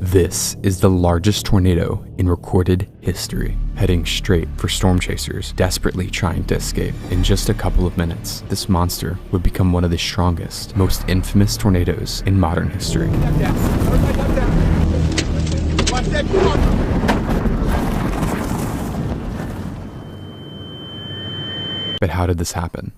This is the largest tornado in recorded history, heading straight for storm chasers desperately trying to escape. In just a couple of minutes, this monster would become one of the strongest, most infamous tornadoes in modern history. But how did this happen?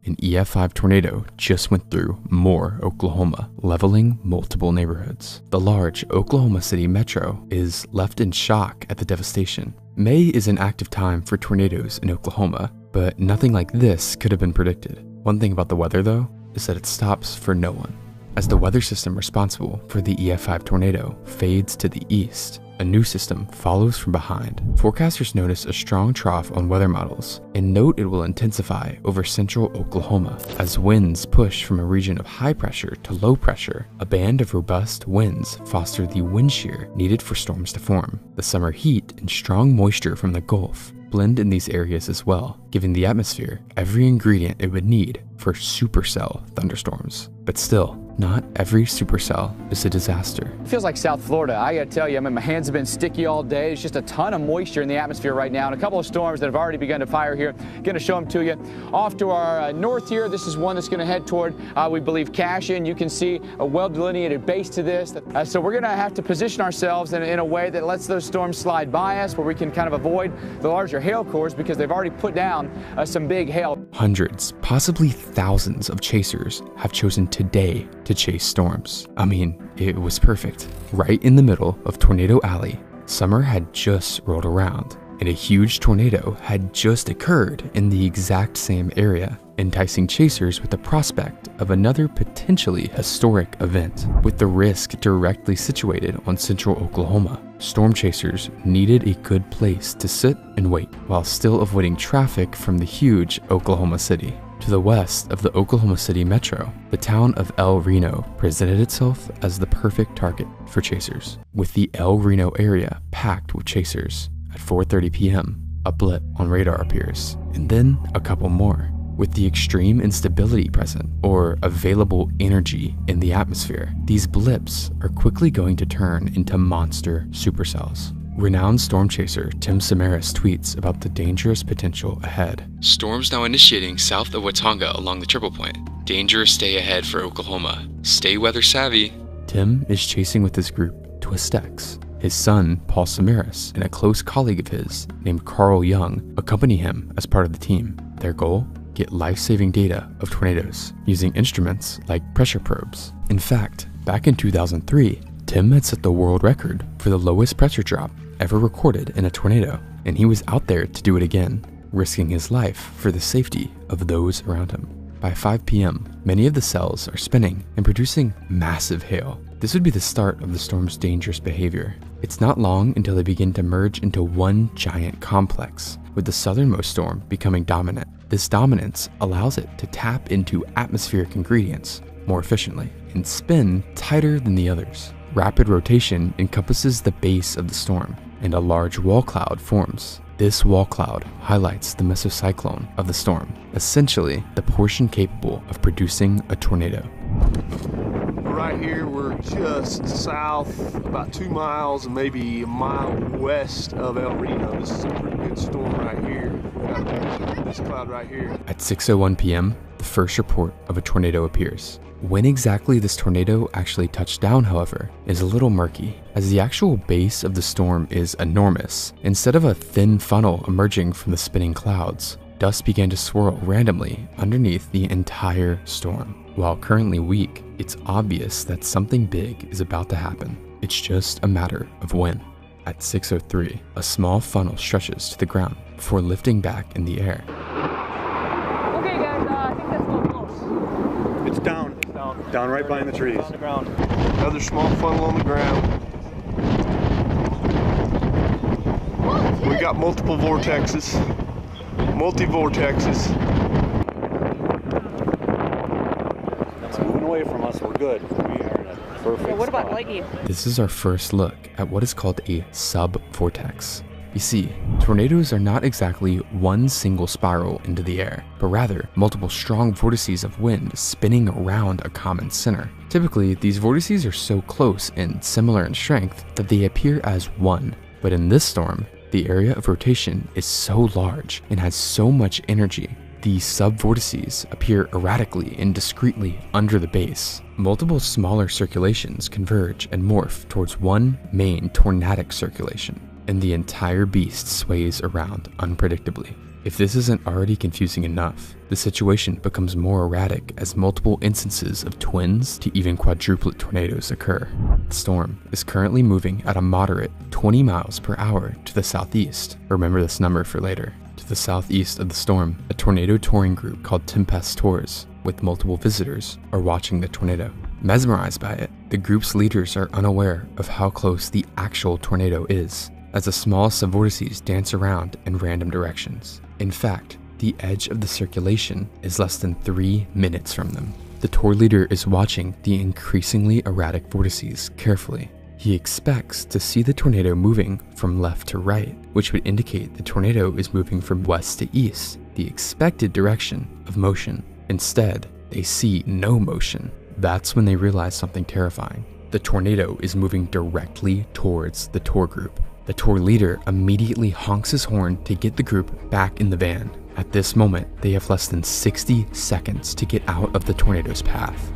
An EF5 tornado just went through Moore, Oklahoma, leveling multiple neighborhoods. The large Oklahoma City metro is left in shock at the devastation. May is an active time for tornadoes in Oklahoma, but nothing like this could have been predicted. One thing about the weather, though, is that it stops for no one. As the weather system responsible for the EF5 tornado fades to the east, a new system follows from behind. Forecasters notice a strong trough on weather models and note it will intensify over central Oklahoma as winds push from a region of high pressure to low pressure. A band of robust winds foster the wind shear needed for storms to form. The summer heat and strong moisture from the Gulf blend in these areas as well, giving the atmosphere every ingredient it would need for supercell thunderstorms. But still, not every supercell is a disaster. It feels like South Florida. I gotta tell you, my hands have been sticky all day. There's just a ton of moisture in the atmosphere right now, and a couple of storms that have already begun to fire here. Gonna show them to you. Off to our north here, this is one that's gonna head toward, we believe, Cashin. You can see a well-delineated base to this. So we're gonna have to position ourselves in a way that lets those storms slide by us, where we can kind of avoid the larger hail cores because they've already put down some big hail. Hundreds, possibly thousands of chasers have chosen today to chase storms. I mean, it was perfect. Right in the middle of Tornado Alley, summer had just rolled around, and a huge tornado had just occurred in the exact same area, enticing chasers with the prospect of another potentially historic event. With the risk directly situated on central Oklahoma, storm chasers needed a good place to sit and wait, while still avoiding traffic from the huge Oklahoma City. To the west of the Oklahoma City metro, the town of El Reno presented itself as the perfect target for chasers, with the El Reno area packed with chasers. At 4:30 p.m., a blip on radar appears, and then a couple more. With the extreme instability present, or available energy in the atmosphere, these blips are quickly going to turn into monster supercells. Renowned storm chaser Tim Samaras tweets about the dangerous potential ahead. Storms now initiating south of Watonga along the triple point. Dangerous stay ahead for Oklahoma. Stay weather savvy. Tim is chasing with his group Twist X. His son, Paul Samaras, and a close colleague of his named Carl Young accompany him as part of the team. Their goal? Get life-saving data of tornadoes using instruments like pressure probes. In fact, back in 2003, Tim had set the world record for the lowest pressure drop ever recorded in a tornado, and he was out there to do it again, risking his life for the safety of those around him. By 5 p.m., many of the cells are spinning and producing massive hail. This would be the start of the storm's dangerous behavior. It's not long until they begin to merge into one giant complex, with the southernmost storm becoming dominant. This dominance allows it to tap into atmospheric ingredients more efficiently and spin tighter than the others. Rapid rotation encompasses the base of the storm, and a large wall cloud forms. This wall cloud highlights the mesocyclone of the storm, essentially the portion capable of producing a tornado. Right here, we're just south, about 2 miles and maybe a mile west of El Reno. This is a pretty good storm right here. Got this cloud right here. At 6:01 p.m., the first report of a tornado appears. When exactly this tornado actually touched down, however, is a little murky, as the actual base of the storm is enormous. Instead of a thin funnel emerging from the spinning clouds, dust began to swirl randomly underneath the entire storm. While currently weak, it's obvious that something big is about to happen. It's just a matter of when. At 6:03, a small funnel stretches to the ground before lifting back in the air. Okay guys, I think that's a little close. It's down. Down right behind the trees. On the ground. Another small funnel on the ground. We got multiple vortexes. Multi-vortexes. It's moving away from us. We're good. We are in a perfect Yeah, what about spot. lightning? This is our first look at what is called a sub-vortex. You see, tornadoes are not exactly one single spiral into the air, but rather multiple strong vortices of wind spinning around a common center. Typically, these vortices are so close and similar in strength that they appear as one. But in this storm, the area of rotation is so large and has so much energy. These sub-vortices appear erratically and discreetly under the base. Multiple smaller circulations converge and morph towards one main tornadic circulation, and the entire beast sways around unpredictably. If this isn't already confusing enough, the situation becomes more erratic as multiple instances of twins to even quadruplet tornadoes occur. The storm is currently moving at a moderate 20 miles per hour to the southeast. Remember this number for later. To the southeast of the storm, a tornado touring group called Tempest Tours, with multiple visitors, are watching the tornado. Mesmerized by it, the group's leaders are unaware of how close the actual tornado is, as the small subvortices dance around in random directions. In fact, the edge of the circulation is less than 3 minutes from them. The tour leader is watching the increasingly erratic vortices carefully. He expects to see the tornado moving from left to right, which would indicate the tornado is moving from west to east, the expected direction of motion. Instead, they see no motion. That's when they realize something terrifying. The tornado is moving directly towards the tour group. The tour leader immediately honks his horn to get the group back in the van. At this moment, they have less than 60 seconds to get out of the tornado's path.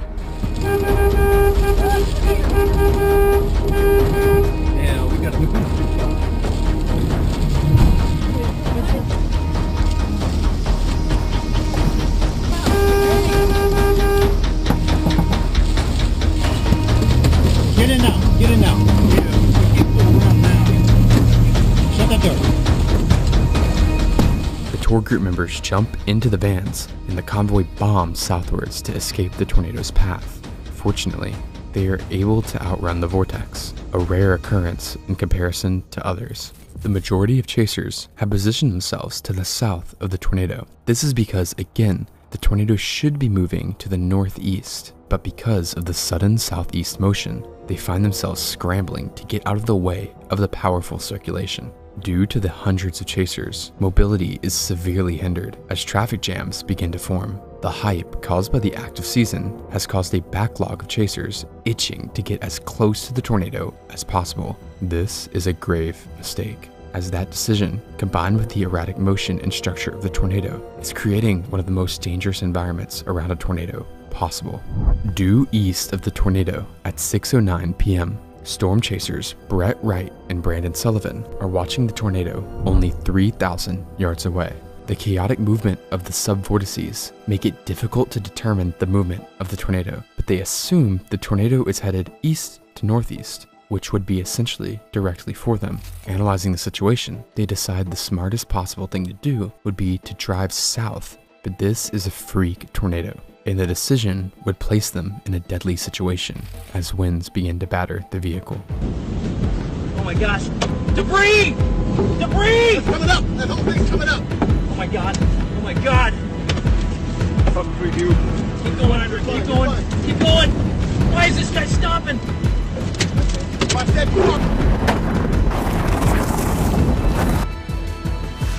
Yeah, we gotta move. Get in now, get in now. Yeah, keep going around now. Shut that door. The tour group members jump into the vans, and the convoy bombs southwards to escape the tornado's path. Fortunately, they are able to outrun the vortex, a rare occurrence in comparison to others. The majority of chasers have positioned themselves to the south of the tornado. This is because, again, the tornado should be moving to the northeast, but because of the sudden southeast motion, they find themselves scrambling to get out of the way of the powerful circulation. Due to the hundreds of chasers, mobility is severely hindered as traffic jams begin to form. The hype caused by the active season has caused a backlog of chasers itching to get as close to the tornado as possible. This is a grave mistake, as that decision, combined with the erratic motion and structure of the tornado, is creating one of the most dangerous environments around a tornado possible. Due east of the tornado at 6:09 p.m., storm chasers Brett Wright and Brandon Sullivan are watching the tornado only 3,000 yards away. The chaotic movement of the subvortices make it difficult to determine the movement of the tornado, but they assume the tornado is headed east to northeast, which would be essentially directly for them. Analyzing the situation, they decide the smartest possible thing to do would be to drive south, but this is a freak tornado, and the decision would place them in a deadly situation as winds begin to batter the vehicle. Oh my gosh! Debris! Debris! It's coming up! That whole thing's coming up! Oh my god! Oh my god! Up for you. Keep going, Andrew. Keep going. Keep going. Why is this guy stopping? Watch that car!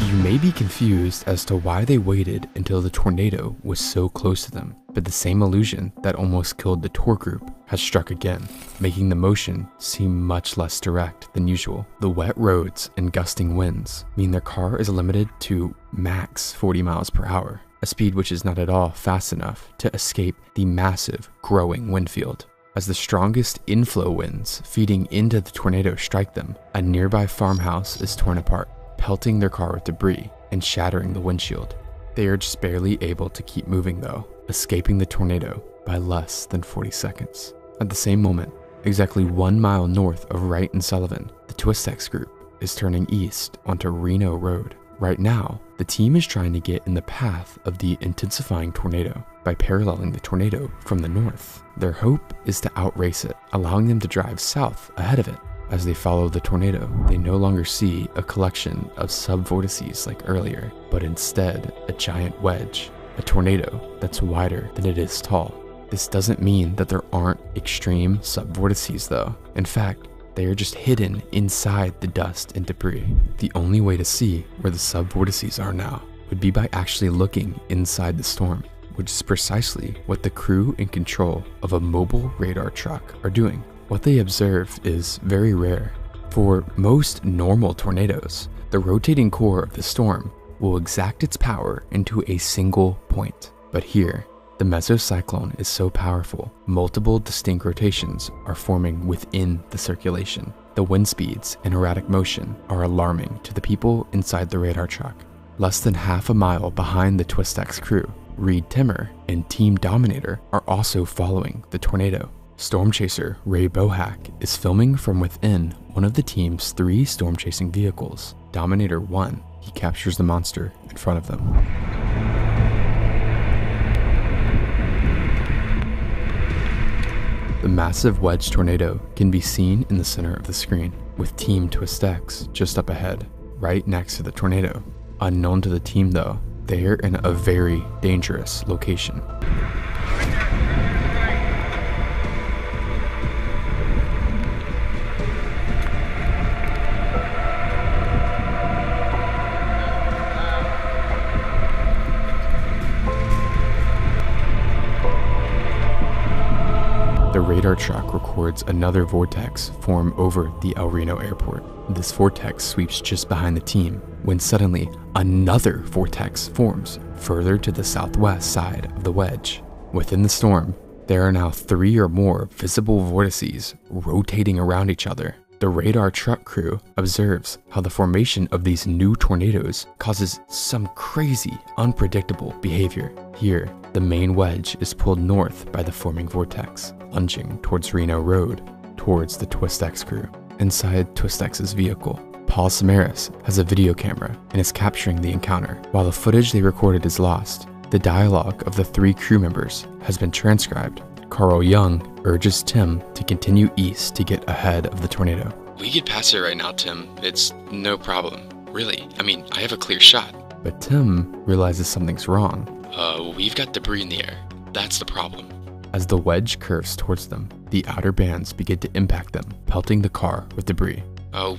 You may be confused as to why they waited until the tornado was so close to them, but the same illusion that almost killed the tour group has struck again, making the motion seem much less direct than usual. The wet roads and gusting winds mean their car is limited to max 40 miles per hour, a speed which is not at all fast enough to escape the massive growing wind field. As the strongest inflow winds feeding into the tornado strike them, a nearby farmhouse is torn apart, pelting their car with debris and shattering the windshield. They are just barely able to keep moving though, escaping the tornado by less than 40 seconds. At the same moment, exactly 1 mile north of Wright and Sullivan, the Twistex group is turning east onto Reno Road. Right now, the team is trying to get in the path of the intensifying tornado by paralleling the tornado from the north. Their hope is to outrace it, allowing them to drive south ahead of it. As they follow the tornado, they no longer see a collection of subvortices like earlier, but instead a giant wedge, a tornado that's wider than it is tall. This doesn't mean that there aren't extreme subvortices though. In fact, they are just hidden inside the dust and debris. The only way to see where the subvortices are now would be by actually looking inside the storm, which is precisely what the crew in control of a mobile radar truck are doing. What they observe is very rare. For most normal tornadoes, the rotating core of the storm will exact its power into a single point. But here, the mesocyclone is so powerful, multiple distinct rotations are forming within the circulation. The wind speeds and erratic motion are alarming to the people inside the radar truck. Less than half a mile behind the Twist-X crew, Reed Timmer and Team Dominator are also following the tornado. Storm chaser Ray Bohack is filming from within one of the team's 3 storm chasing vehicles. Dominator 1, he captures the monster in front of them. The massive wedge tornado can be seen in the center of the screen, with Team Twist-X just up ahead, right next to the tornado. Unknown to the team though, they're in a very dangerous location. The radar truck records another vortex form over the El Reno airport. This vortex sweeps just behind the team, when suddenly another vortex forms further to the southwest side of the wedge. Within the storm, there are now 3 or more visible vortices rotating around each other. The radar truck crew observes how the formation of these new tornadoes causes some crazy, unpredictable behavior. Here, the main wedge is pulled north by the forming vortex, lunging towards Reno Road, towards the Twist-X crew. Inside Twist-X's vehicle, Paul Samaras has a video camera and is capturing the encounter. While the footage they recorded is lost, the dialogue of the 3 crew members has been transcribed. Carl Young urges Tim to continue east to get ahead of the tornado. We could pass it right now, Tim. It's no problem. Really, I mean, I have a clear shot. But Tim realizes something's wrong. We've got debris in the air. That's the problem. As the wedge curves towards them, the outer bands begin to impact them, pelting the car with debris.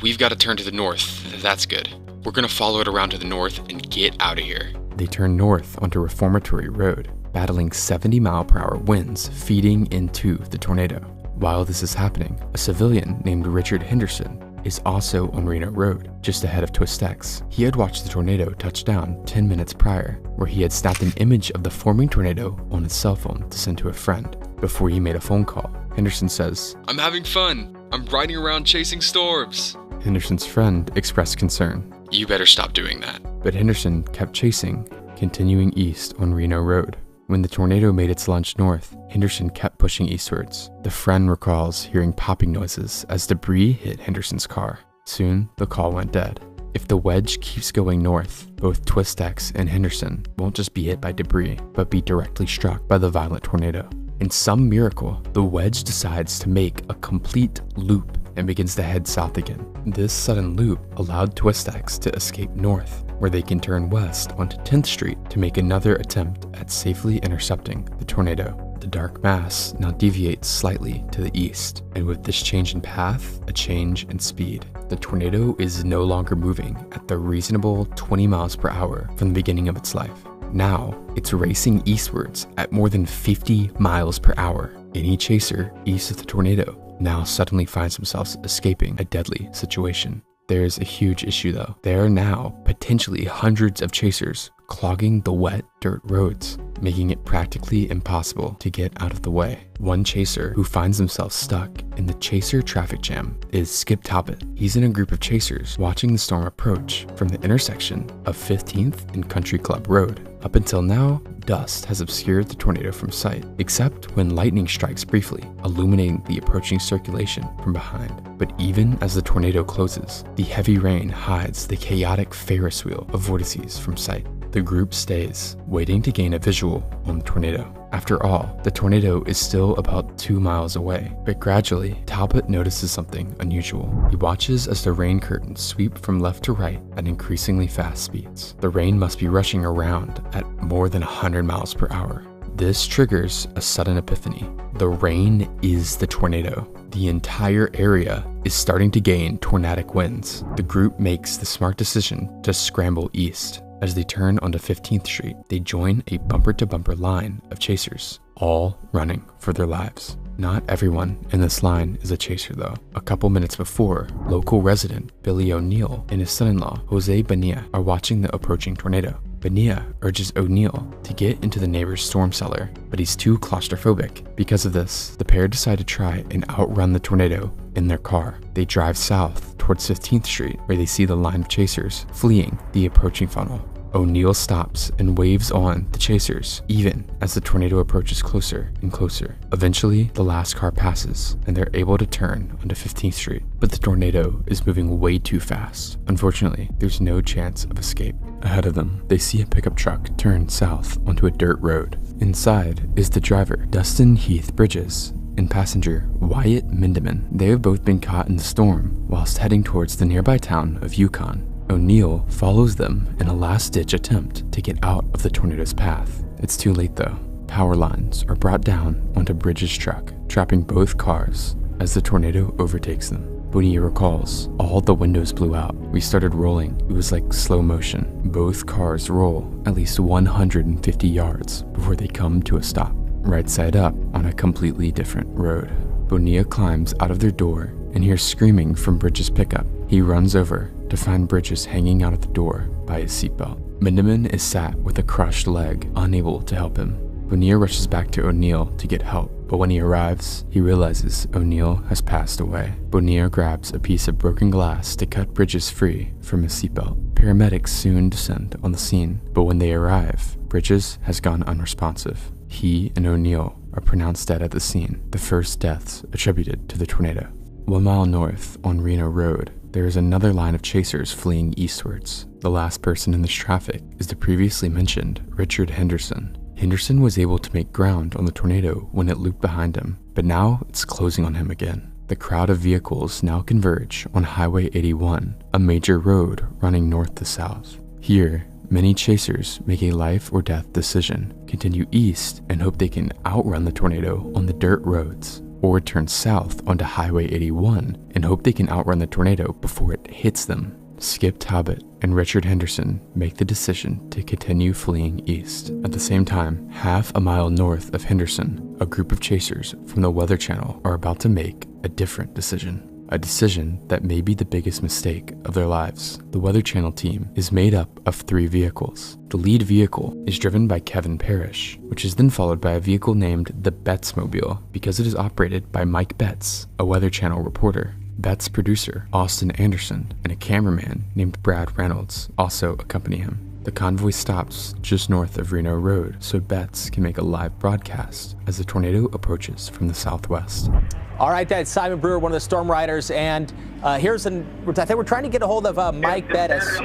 We've got to turn to the north. That's good. We're gonna follow it around to the north and get out of here. They turn north onto Reformatory Road, battling 70-mile-per-hour winds feeding into the tornado. While this is happening, a civilian named Richard Henderson is also on Reno Road, just ahead of Twist-X. He had watched the tornado touch down 10 minutes prior, where he had snapped an image of the forming tornado on his cell phone to send to a friend. Before he made a phone call, Henderson says, "I'm having fun. I'm riding around chasing storms." Henderson's friend expressed concern. "You better stop doing that." But Henderson kept chasing, continuing east on Reno Road. When the tornado made its lunge north, Henderson kept pushing eastwards. The friend recalls hearing popping noises as debris hit Henderson's car. Soon, the call went dead. If the wedge keeps going north, both Twist-X and Henderson won't just be hit by debris, but be directly struck by the violent tornado. In some miracle, the wedge decides to make a complete loop and begins to head south again. This sudden loop allowed Twist-X to escape north, where they can turn west onto 10th Street to make another attempt at safely intercepting the tornado. The dark mass now deviates slightly to the east, and with this change in path, a change in speed. The tornado is no longer moving at the reasonable 20 miles per hour from the beginning of its life. Now, it's racing eastwards at more than 50 miles per hour. Any chaser east of the tornado now suddenly finds themselves escaping a deadly situation. There's a huge issue though. There are now potentially hundreds of chasers clogging the wet dirt roads, making it practically impossible to get out of the way. One chaser who finds himself stuck in the chaser traffic jam is Skip Talbot. He's in a group of chasers watching the storm approach from the intersection of 15th and Country Club Road. Up until now, dust has obscured the tornado from sight, except when lightning strikes briefly, illuminating the approaching circulation from behind. But even as the tornado closes, the heavy rain hides the chaotic Ferris wheel of vortices from sight. The group stays, waiting to gain a visual on the tornado. After all, the tornado is still about 2 miles away, but gradually, Talbot notices something unusual. He watches as the rain curtains sweep from left to right at increasingly fast speeds. The rain must be rushing around at more than 100 miles per hour. This triggers a sudden epiphany. The rain is the tornado. The entire area is starting to gain tornadic winds. The group makes the smart decision to scramble east. As they turn onto 15th Street, they join a bumper-to-bumper line of chasers, all running for their lives. Not everyone in this line is a chaser though. A couple minutes before, local resident Billy O'Neill and his son-in-law Jose Bonilla are watching the approaching tornado. Bonilla urges O'Neill to get into the neighbor's storm cellar, but he's too claustrophobic. Because of this, the pair decide to try and outrun the tornado in their car. They drive south towards 15th Street, where they see the line of chasers fleeing the approaching funnel. O'Neill stops and waves on the chasers, even as the tornado approaches closer and closer. Eventually, the last car passes, and they're able to turn onto 15th Street. But the tornado is moving way too fast. Unfortunately, there's no chance of escape. Ahead of them, they see a pickup truck turn south onto a dirt road. Inside is the driver, Dustin Heath Bridges, and passenger Wyatt Mindeman. They have both been caught in the storm whilst heading towards the nearby town of Yukon. O'Neill follows them in a last-ditch attempt to get out of the tornado's path. It's too late though. Power lines are brought down onto Bridges' truck, trapping both cars as the tornado overtakes them. Bonilla recalls, all the windows blew out. We started rolling. It was like slow motion. Both cars roll at least 150 yards before they come to a stop, right side up on a completely different road. Bonilla climbs out of their door and hears screaming from Bridges' pickup. He runs over to find Bridges hanging out at the door by his seatbelt. Mindeman is sat with a crushed leg, unable to help him. Bonilla rushes back to O'Neill to get help, but when he arrives, he realizes O'Neill has passed away. Bonilla grabs a piece of broken glass to cut Bridges free from his seatbelt. Paramedics soon descend on the scene, but when they arrive, Bridges has gone unresponsive. He and O'Neill are pronounced dead at the scene, the first deaths attributed to the tornado. 1 mile north on Reno Road, there is another line of chasers fleeing eastwards. The last person in this traffic is the previously mentioned Richard Henderson. Henderson was able to make ground on the tornado when it looped behind him, but now it's closing on him again. The crowd of vehicles now converge on Highway 81, a major road running north to south. Here, many chasers make a life or death decision, continue east and hope they can outrun the tornado on the dirt roads, or turn south onto Highway 81 and hope they can outrun the tornado before it hits them. Skip Talbot and Richard Henderson make the decision to continue fleeing east. At the same time, half a mile north of Henderson, a group of chasers from the Weather Channel are about to make a different decision. A decision that may be the biggest mistake of their lives. The Weather Channel team is made up of 3 vehicles. The lead vehicle is driven by Kevin Parrish, which is then followed by a vehicle named the Bettsmobile because it is operated by Mike Betts, a Weather Channel reporter. Betts' producer, Austin Anderson, and a cameraman named Brad Reynolds also accompany him. The convoy stops just north of Reno Road so Betts can make a live broadcast as the tornado approaches from the southwest. All right, that's Simon Brewer, one of the storm riders, and I think we're trying to get a hold of Mike Bettis.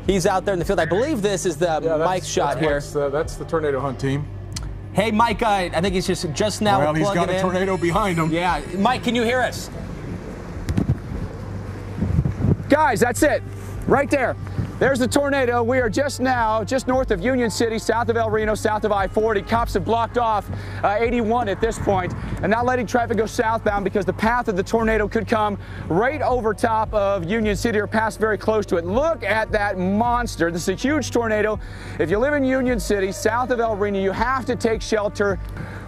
He's out there in the field. I believe this is the Mike's shot here. That's the tornado hunt team. Hey, Mike, I think he's just now plugging in. He's got a tornado behind him. Yeah, Mike, can you hear us? Guys, that's it, right there. There's the tornado. We are just north of Union City, south of El Reno, south of I-40. Cops have blocked off 81 at this point and not letting traffic go southbound because the path of the tornado could come right over top of Union City or pass very close to it. Look at that monster. This is a huge tornado. If you live in Union City, south of El Reno, you have to take shelter.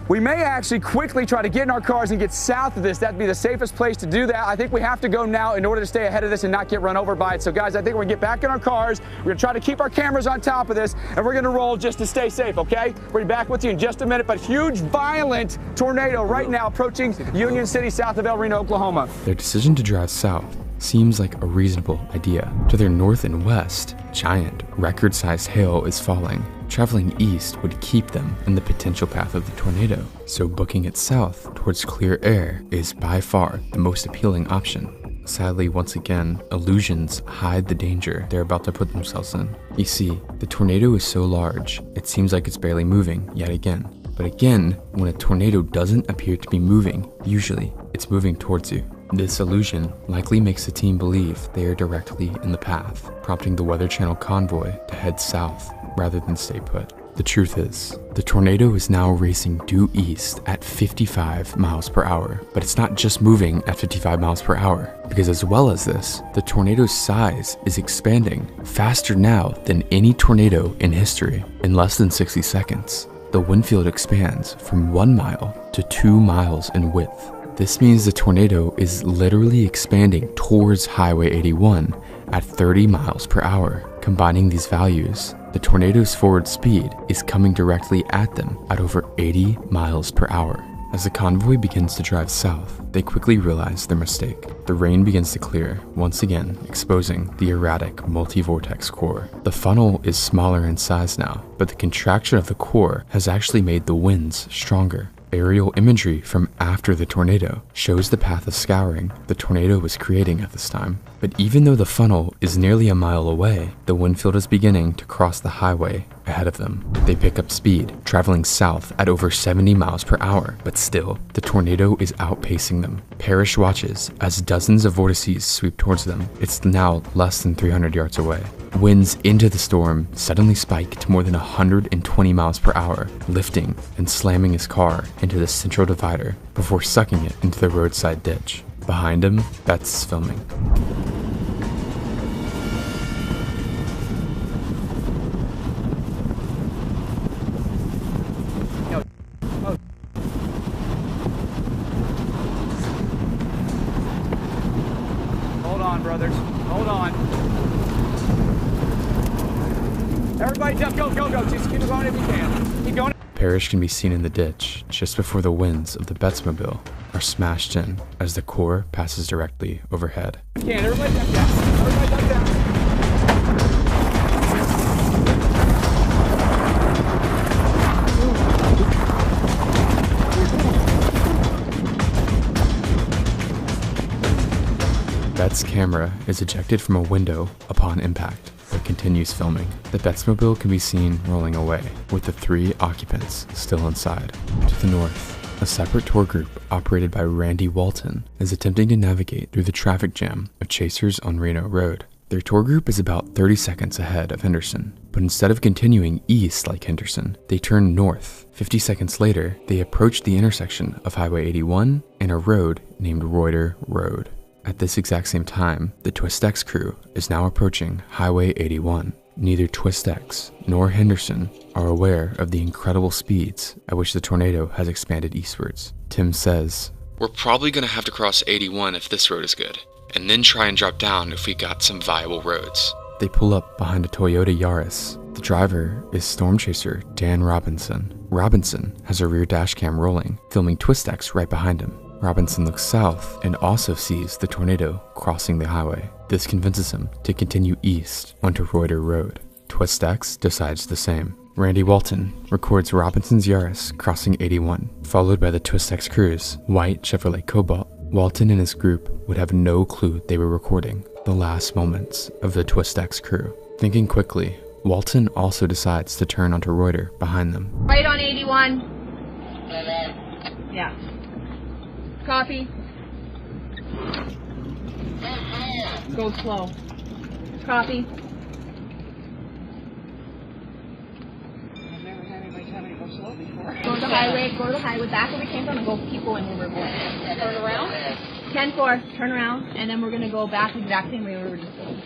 We may actually quickly try to get in our cars and get south of this. That'd be the safest place to do that. I think we have to go now in order to stay ahead of this and not get run over by it. So guys, I think we're gonna get back in our cars. We're gonna try to keep our cameras on top of this and we're gonna roll just to stay safe, okay? We'll be back with you in just a minute, but huge, violent tornado right now approaching Union City, south of El Reno, Oklahoma. Their decision to drive south seems like a reasonable idea. To their north and west, giant, record-sized hail is falling. Traveling east would keep them in the potential path of the tornado, so booking it south towards clear air is by far the most appealing option. Sadly, once again, illusions hide the danger they're about to put themselves in. You see, the tornado is so large, it seems like it's barely moving yet again. But again, when a tornado doesn't appear to be moving, usually it's moving towards you. This illusion likely makes the team believe they are directly in the path, prompting the Weather Channel convoy to head south rather than stay put. The truth is, the tornado is now racing due east at 55 miles per hour. But it's not just moving at 55 miles per hour, because as well as this, the tornado's size is expanding faster now than any tornado in history. In less than 60 seconds, the wind field expands from 1 mile to 2 miles in width. This means the tornado is literally expanding towards Highway 81 at 30 miles per hour. Combining these values, the tornado's forward speed is coming directly at them at over 80 miles per hour. As the convoy begins to drive south, they quickly realize their mistake. The rain begins to clear, once again exposing the erratic multi-vortex core. The funnel is smaller in size now, but the contraction of the core has actually made the winds stronger. Aerial imagery from after the tornado shows the path of scouring the tornado was creating at this time. But even though the funnel is nearly a mile away, the wind field is beginning to cross the highway ahead of them. They pick up speed, traveling south at over 70 miles per hour, but still, the tornado is outpacing them. Parrish watches as dozens of vortices sweep towards them. It's now less than 300 yards away. Winds into the storm suddenly spike to more than 120 miles per hour, lifting and slamming his car into the central divider before sucking it into the roadside ditch. Behind him, Betts is filming. Hold on, brothers. Hold on. Everybody jump, go, go, go. Just keep going if you can. Keep going. Parrish can be seen in the ditch just before the winds of the Bettsmobile are smashed in as the core passes directly overhead. Can everybody jump down? Everybody jump down. Betts' camera is ejected from a window upon impact, but continues filming. The Bettsmobile can be seen rolling away, with the 3 occupants still inside. To the north, a separate tour group operated by Randy Walton is attempting to navigate through the traffic jam of chasers on Reno Road. Their tour group is about 30 seconds ahead of Henderson, but instead of continuing east like Henderson, they turn north. 50 seconds later, they approach the intersection of Highway 81 and a road named Reuter Road. At this exact same time, the TwistX crew is now approaching Highway 81. Neither TwistX nor Henderson are aware of the incredible speeds at which the tornado has expanded eastwards. Tim says, "We're probably going to have to cross 81 if this road is good, and then try and drop down if we got some viable roads." They pull up behind a Toyota Yaris. The driver is storm chaser Dan Robinson. Robinson has a rear dash cam rolling, filming TwistX right behind him. Robinson looks south and also sees the tornado crossing the highway. This convinces him to continue east onto Reuter Road. TwistX decides the same. Randy Walton records Robinson's Yaris crossing 81, followed by the TwistX crew's white Chevrolet Cobalt. Walton and his group would have no clue they were recording the last moments of the TwistX crew. Thinking quickly, Walton also decides to turn onto Reuter behind them. Right on 81. Yeah. Copy. Go slow. Copy. I've never had anybody tell me to go slow before. Go to the highway, back where we came from and go keep going where we're going. Turn around? 10-4, turn around, and then we're going to go back the exact same way we were just going.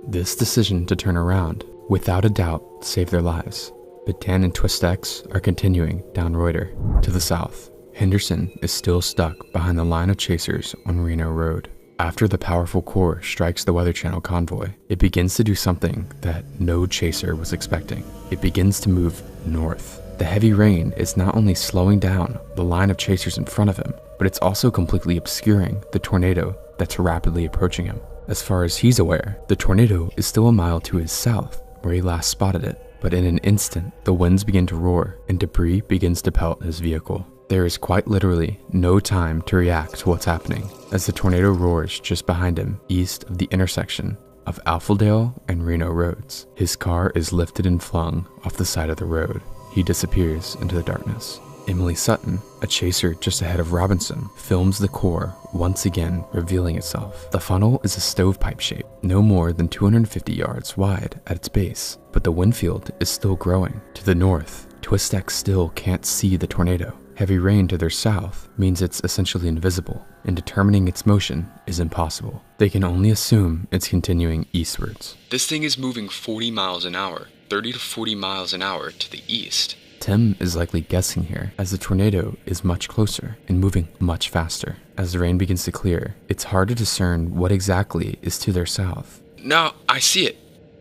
This decision to turn around, without a doubt, saved their lives. But Dan and TwistX are continuing down Reuter. To the south, Henderson is still stuck behind the line of chasers on Reno Road. After the powerful core strikes the Weather Channel convoy, it begins to do something that no chaser was expecting. It begins to move north. The heavy rain is not only slowing down the line of chasers in front of him, but it's also completely obscuring the tornado that's rapidly approaching him. As far as he's aware, the tornado is still a mile to his south, where he last spotted it. But in an instant, the winds begin to roar and debris begins to pelt his vehicle. There is quite literally no time to react to what's happening, as the tornado roars just behind him, east of the intersection of Alpheldale and Reno Roads. His car is lifted and flung off the side of the road. He disappears into the darkness. Emily Sutton, a chaser just ahead of Robinson, films the core once again revealing itself. The funnel is a stovepipe shape, no more than 250 yards wide at its base, but the wind field is still growing. To the north, Twist-X still can't see the tornado. Heavy rain to their south means it's essentially invisible, and determining its motion is impossible. They can only assume it's continuing eastwards. This thing is moving 40 miles an hour, 30 to 40 miles an hour to the east. Tim is likely guessing here, as the tornado is much closer and moving much faster. As the rain begins to clear, it's hard to discern what exactly is to their south. No, I see it.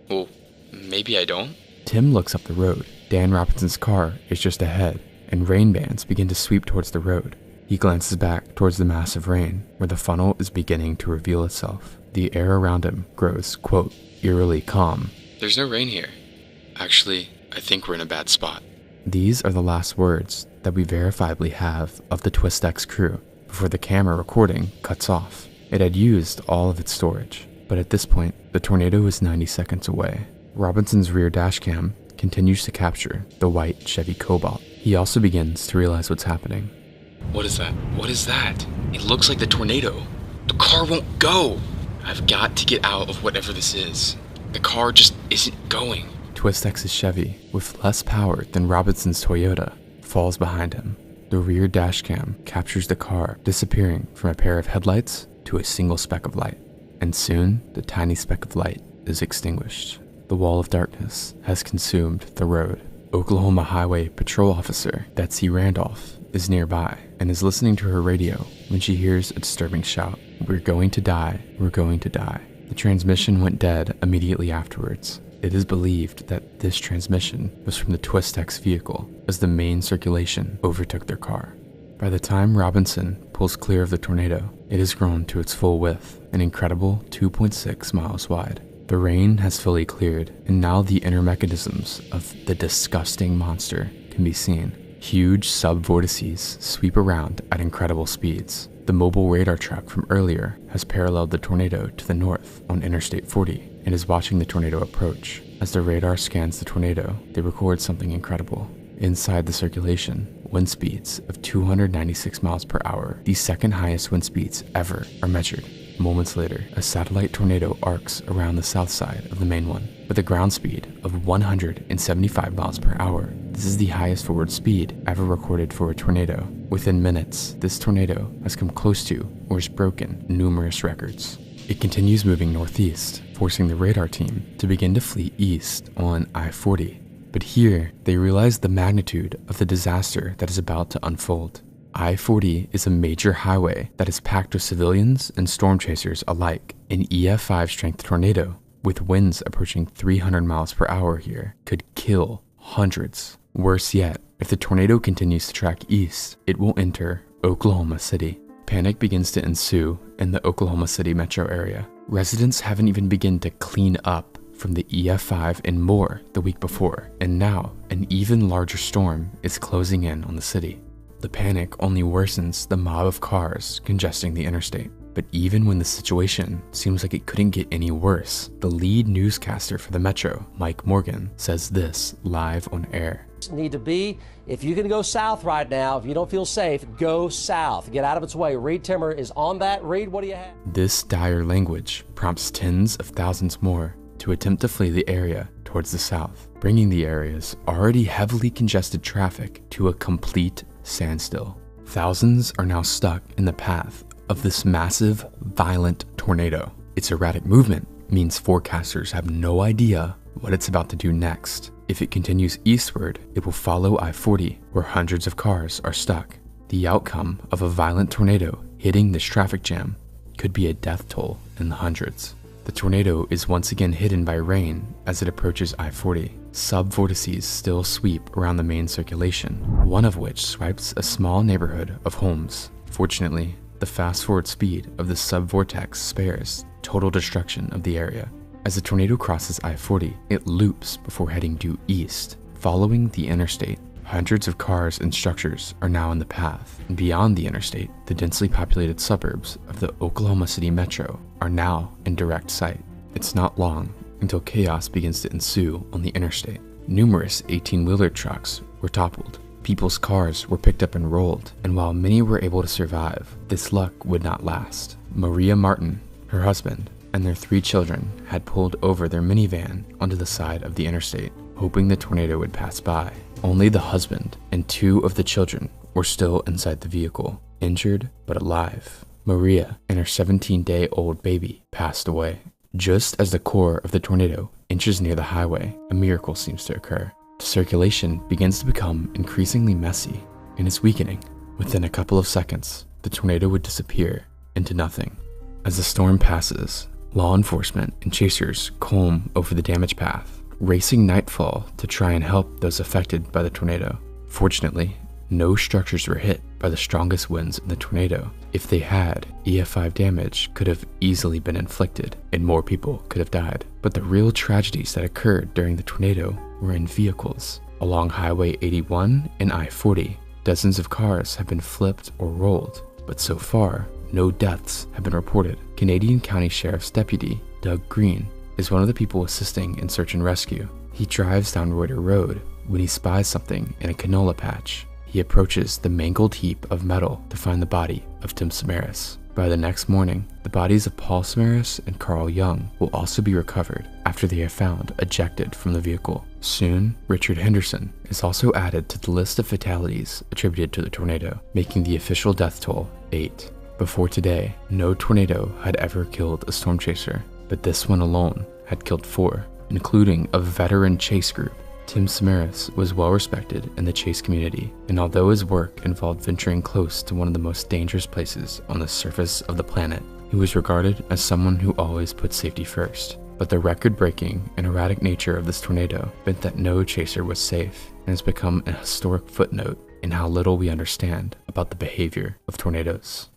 Well, maybe I don't. Tim looks up the road. Dan Robinson's car is just ahead, and rain bands begin to sweep towards the road. He glances back towards the mass of rain, where the funnel is beginning to reveal itself. The air around him grows, quote, eerily calm. There's no rain here. Actually, I think we're in a bad spot. These are the last words that we verifiably have of the Twist-X crew before the camera recording cuts off. It had used all of its storage, but at this point, the tornado is 90 seconds away. Robinson's rear dashcam continues to capture the white Chevy Cobalt. He also begins to realize what's happening. What is that? What is that? It looks like the tornado. The car won't go. I've got to get out of whatever this is. The car just isn't going. Twist-X's Chevy, with less power than Robinson's Toyota, falls behind him. The rear dashcam captures the car disappearing from a pair of headlights to a single speck of light. And soon, the tiny speck of light is extinguished. The wall of darkness has consumed the road. Oklahoma Highway Patrol Officer Betsy Randolph is nearby and is listening to her radio when she hears a disturbing shout. "We're going to die, we're going to die." The transmission went dead immediately afterwards. It is believed that this transmission was from the Twist-X vehicle as the main circulation overtook their car. By the time Robinson pulls clear of the tornado, it has grown to its full width, an incredible 2.6 miles wide. The rain has fully cleared, and now the inner mechanisms of the disgusting monster can be seen. Huge sub-vortices sweep around at incredible speeds. The mobile radar truck from earlier has paralleled the tornado to the north on Interstate 40 and is watching the tornado approach. As the radar scans the tornado, they record something incredible. Inside the circulation, wind speeds of 296 miles per hour, the second highest wind speeds ever, are measured. Moments later, a satellite tornado arcs around the south side of the main one with a ground speed of 175 miles per hour. This is the highest forward speed ever recorded for a tornado. Within minutes, this tornado has come close to or has broken numerous records. It continues moving northeast, forcing the radar team to begin to flee east on I-40. But here, they realize the magnitude of the disaster that is about to unfold. I-40 is a major highway that is packed with civilians and storm chasers alike. An EF5 strength tornado, with winds approaching 300 miles per hour here, could kill hundreds. Worse yet, if the tornado continues to track east, it will enter Oklahoma City. Panic begins to ensue in the Oklahoma City metro area. Residents haven't even begun to clean up from the EF5 and more the week before, and now an even larger storm is closing in on the city. The panic only worsens the mob of cars congesting the interstate. But even when the situation seems like it couldn't get any worse, the lead newscaster for the Metro, Mike Morgan, says this live on air. Need to be, if you can go south right now, if you don't feel safe, go south. Get out of its way. Reed Timmer is on that. Reed, what do you have? This dire language prompts tens of thousands more to attempt to flee the area towards the south, bringing the area's already heavily congested traffic to a complete standstill. Thousands are now stuck in the path of this massive, violent tornado. Its erratic movement means forecasters have no idea what it's about to do next. If it continues eastward, it will follow I-40, where hundreds of cars are stuck. The outcome of a violent tornado hitting this traffic jam could be a death toll in the hundreds. The tornado is once again hidden by rain as it approaches I-40. Sub-vortices still sweep around the main circulation, one of which swipes a small neighborhood of homes. Fortunately, the fast-forward speed of the sub-vortex spares total destruction of the area. As the tornado crosses I-40, it loops before heading due east. Following the interstate, hundreds of cars and structures are now in the path. And beyond the interstate, the densely populated suburbs of the Oklahoma City Metro are now in direct sight. It's not long until chaos begins to ensue on the interstate. Numerous 18-wheeler trucks were toppled. People's cars were picked up and rolled, and while many were able to survive, this luck would not last. Maria Martin, her husband, and their 3 children had pulled over their minivan onto the side of the interstate, hoping the tornado would pass by. Only the husband and 2 of the children were still inside the vehicle, injured but alive. Maria and her 17-day-old baby passed away. Just as the core of the tornado inches near the highway, a miracle seems to occur. The circulation begins to become increasingly messy and is weakening. Within a couple of seconds, the tornado would disappear into nothing. As the storm passes, law enforcement and chasers comb over the damaged path, racing nightfall to try and help those affected by the tornado. Fortunately, no structures were hit by the strongest winds in the tornado. If they had, EF5 damage could have easily been inflicted and more people could have died. But the real tragedies that occurred during the tornado were in vehicles. Along Highway 81 and I-40, dozens of cars have been flipped or rolled, but so far, no deaths have been reported. Canadian County Sheriff's Deputy Doug Green is one of the people assisting in search and rescue. He drives down Reuter Road when he spies something in a canola patch. He approaches the mangled heap of metal to find the body of Tim Samaras. By the next morning, the bodies of Paul Samaras and Carl Young will also be recovered after they are found ejected from the vehicle. Soon, Richard Henderson is also added to the list of fatalities attributed to the tornado, making the official death toll 8. Before today, no tornado had ever killed a storm chaser, but this one alone had killed 4, including a veteran chase group. Tim Samaras was well respected in the chase community, and although his work involved venturing close to one of the most dangerous places on the surface of the planet, he was regarded as someone who always put safety first. But the record-breaking and erratic nature of this tornado meant that no chaser was safe, and has become a historic footnote in how little we understand about the behavior of tornadoes.